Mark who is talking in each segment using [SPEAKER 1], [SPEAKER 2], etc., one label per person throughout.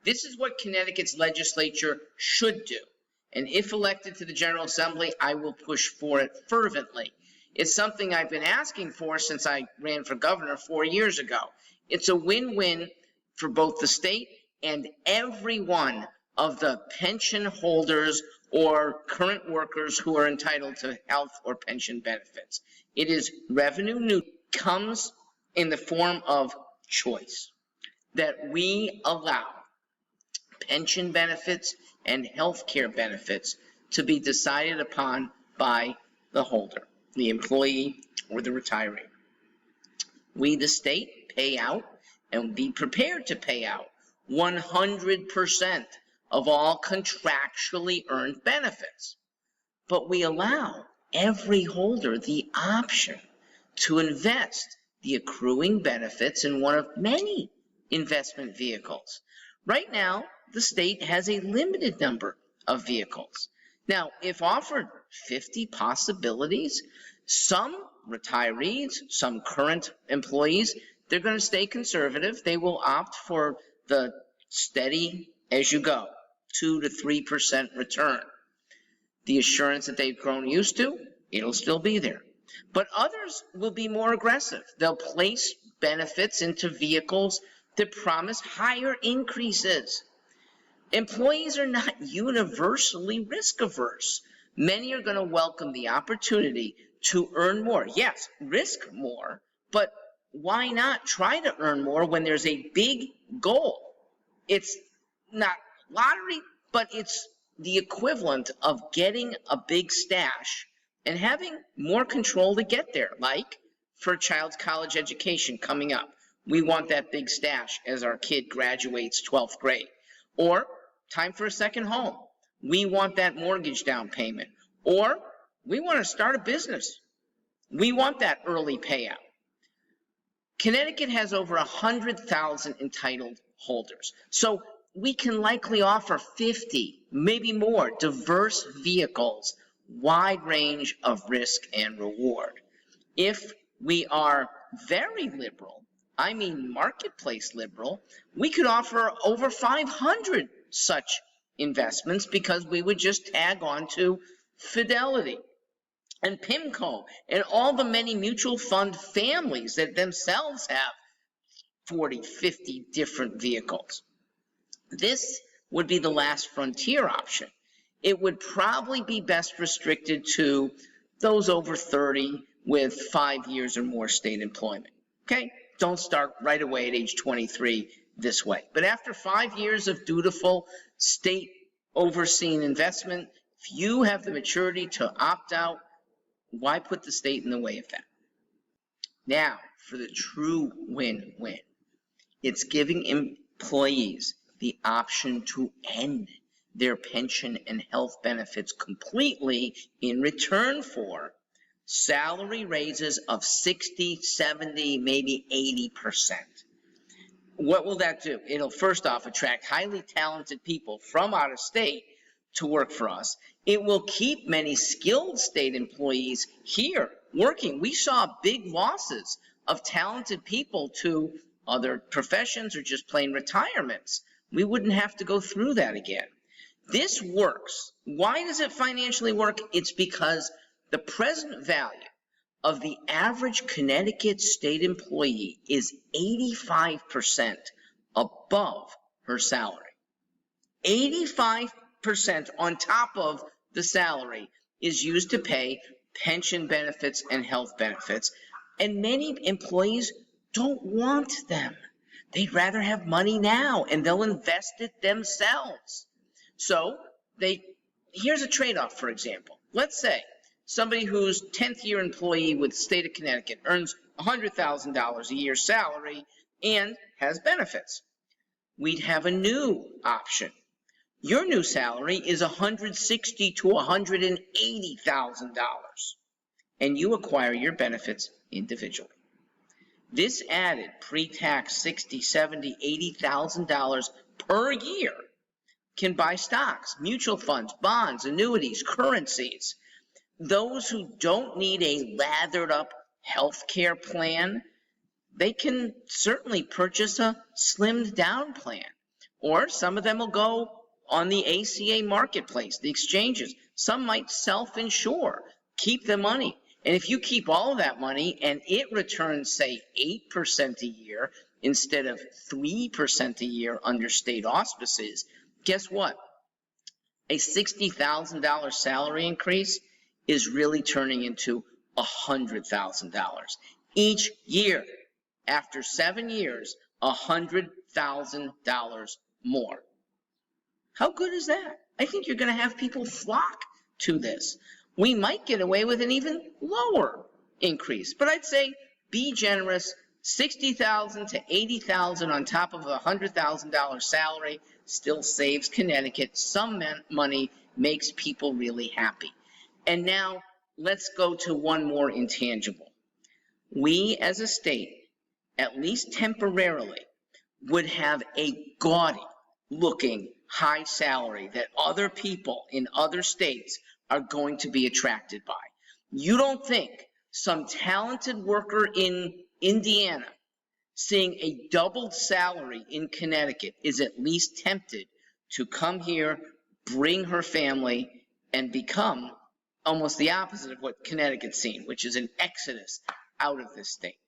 [SPEAKER 1] This is what Connecticut's legislature should do. And if elected to the General Assembly, I will push for it fervently. It's something I've been asking for since I ran for governor 4 years ago. It's a win-win for both the state and every one of the pension holders or current workers who are entitled to health or pension benefits. It is revenue neutral, comes in the form of choice, that we allow pension benefits and health care benefits to be decided upon by the holder, the employee or the retiree. We, the state, pay out and be prepared to pay out 100% of all contractually earned benefits. But we allow every holder the option to invest the accruing benefits in one of many investment vehicles. Right now, the state has a limited number of vehicles. Now, if offered 50 possibilities, some retirees, some current employees, they're going to stay conservative. They will opt for the steady as you go, 2 to 3% return. The assurance that they've grown used to, it'll still be there. But others will be more aggressive. They'll place benefits into vehicles that promise higher increases. Employees are not universally risk averse. Many are going to welcome the opportunity to earn more. Yes, risk more, but why not try to earn more when there's a big goal? It's not lottery, but it's the equivalent of getting a big stash and having more control to get there, like for a child's college education coming up. We want that big stash as our kid graduates 12th grade. Or time for a second home. We want that mortgage down payment. Or we want to start a business. We want that early payout. Connecticut has over 100,000 entitled holders. So we can likely offer 50, maybe more, diverse vehicles, wide range of risk and reward. If we are very liberal, I mean marketplace liberal, we could offer over 500 such investments because we would just tag on to Fidelity and PIMCO and all the many mutual fund families that themselves have 40, 50 different vehicles. This would be the last frontier option. It would probably be best restricted to those over 30 with 5 years or more state employment. Okay? Don't start right away at age 23 this way. But after 5 years of dutiful state overseen investment, if you have the maturity to opt out, why put the state in the way of that? Now, for the true win-win, it's giving employees the option to end their pension and health benefits completely in return for salary raises of 60, 70, maybe 80%. What will that do? It'll first off attract highly talented people from out of state to work for us. It will keep many skilled state employees here working. We saw big losses of talented people to other professions or just plain retirements. We wouldn't have to go through that again. This works. Why does it financially work? It's because the present value of the average Connecticut state employee is 85% above her salary. 85% on top of the salary is used to pay pension benefits and health benefits, and many employees don't want them. They'd rather have money now, and they'll invest it themselves. So here's a trade-off, for example. Let's say somebody who's 10th year employee with the state of Connecticut earns $100,000 a year salary and has benefits. We'd have a new option. Your new salary is $160,000 to $180,000, and you acquire your benefits individually. This added pre-tax $60,000, $70,000, $80,000 per year can buy stocks, mutual funds, bonds, annuities, currencies. Those who don't need a lathered up health care plan, they can certainly purchase a slimmed down plan. Or some of them will go on the ACA marketplace, the exchanges. Some might self-insure, keep the money. And if you keep all of that money and it returns, say, 8% a year instead of 3% a year under state auspices, guess what? A $60,000 salary increase is really turning into $100,000 each year. After 7 years, $100,000 more. How good is that? I think you're going to have people flock to this. We might get away with an even lower increase, but I'd say be generous. $60,000 to $80,000 on top of a $100,000 salary still saves Connecticut some money, makes people really happy. And now let's go to one more intangible. We as a state, at least temporarily, would have a gaudy looking high salary that other people in other states are going to be attracted by. You don't think some talented worker in Indiana seeing a doubled salary in Connecticut is at least tempted to come here, bring her family, and become almost the opposite of what Connecticut's seen, which is an exodus out of this state.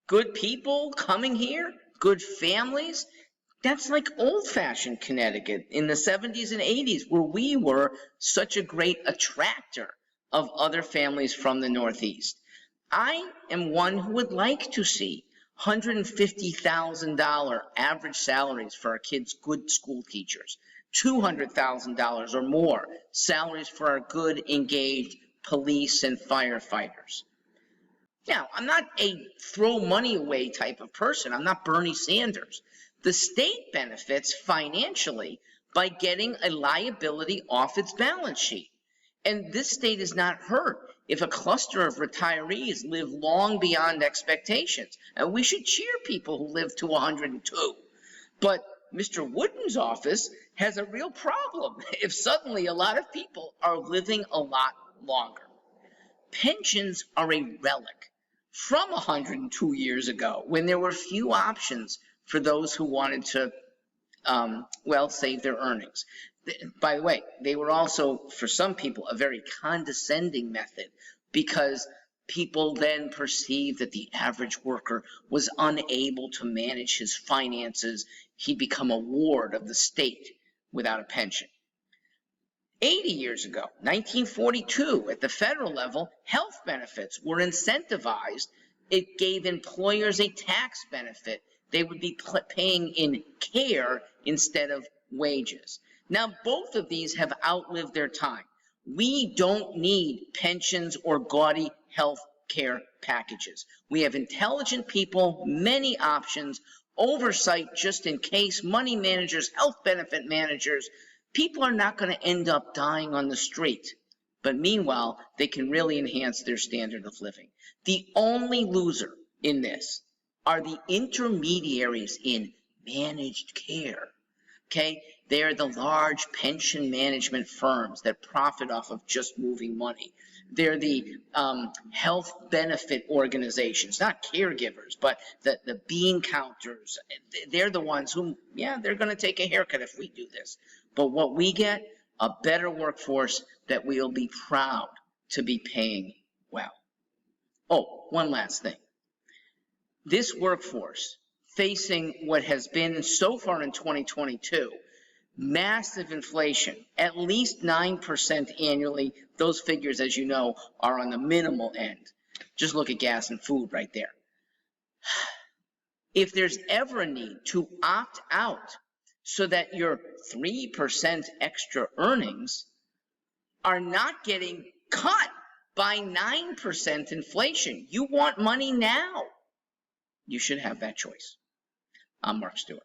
[SPEAKER 1] Good people coming here, good families. That's like old-fashioned Connecticut in the 70s and 80s, where we were such a great attractor of other families from the Northeast. I am one who would like to see $150,000 average salaries for our kids' good school teachers, $200,000 or more salaries for our good, engaged police and firefighters. Now, I'm not a throw money away type of person. I'm not Bernie Sanders. The state benefits financially by getting a liability off its balance sheet. And this state is not hurt if a cluster of retirees live long beyond expectations. And we should cheer people who live to 102. But Mr. Wooden's office has a real problem if suddenly a lot of people are living a lot longer. Pensions are a relic from 102 years ago, when there were few options for those who wanted to, save their earnings. By the way, they were also, for some people, a very condescending method, because people then perceived that the average worker was unable to manage his finances. He'd become a ward of the state without a pension. 80 years ago, 1942, at the federal level, health benefits were incentivized. It gave employers a tax benefit. They would be paying in care instead of wages. Now, both of these have outlived their time. We don't need pensions or gaudy health care packages. We have intelligent people, many options, oversight just in case, money managers, health benefit managers. People are not going to end up dying on the street, but meanwhile, they can really enhance their standard of living. The only loser in this are the intermediaries in managed care, okay? They're the large pension management firms that profit off of just moving money. They're the health benefit organizations, not caregivers, but the bean counters. They're the ones who, they're going to take a haircut if we do this. But what we get, a better workforce that we'll be proud to be paying well. Oh, one last thing. This workforce, facing what has been so far in 2022, massive inflation, at least 9% annually. Those figures, as you know, are on the minimal end. Just look at gas and food right there. If there's ever a need to opt out so that your 3% extra earnings are not getting cut by 9% inflation, you want money now, you should have that choice. I'm Mark Stewart.